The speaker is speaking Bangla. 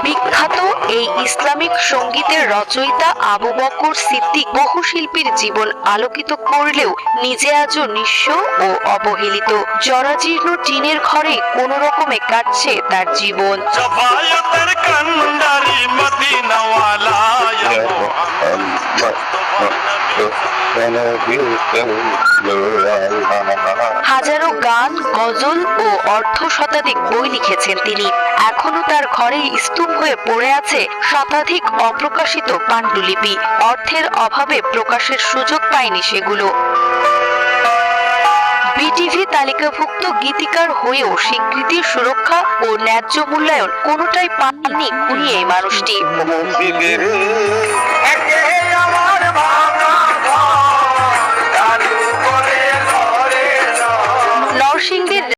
বিখ্যাত এই ইসলামিক সঙ্গীতের রচয়িতা আবু বকর সিদ্দিক বহু শিল্পীর জীবন আলোকিত করলেও নিজে আজও নিঃস্ব ও অবহেলিত। জরাজীর্ণ টিনের ঘরে কোন রকমে কাটছে তার জীবন। হাজারো গান, গজল ও অর্ধ শতাধিক বই লিখেছেন তিনি। এখনো তার ঘরে স্তূপ হয়ে পড়ে আছে শতাধিক অপ্রকাশিত পাণ্ডুলিপি। অর্থের অভাবে প্রকাশের সুযোগ পায়নি সেগুলো। বিটিভি তালিকাভুক্ত গীতিকার হয়েও স্বীকৃতি, সুরক্ষা ও ন্যায্য মূল্যায়ন কোনোটাই পাননি খুনি এই মানুষটি। নরসিংদীর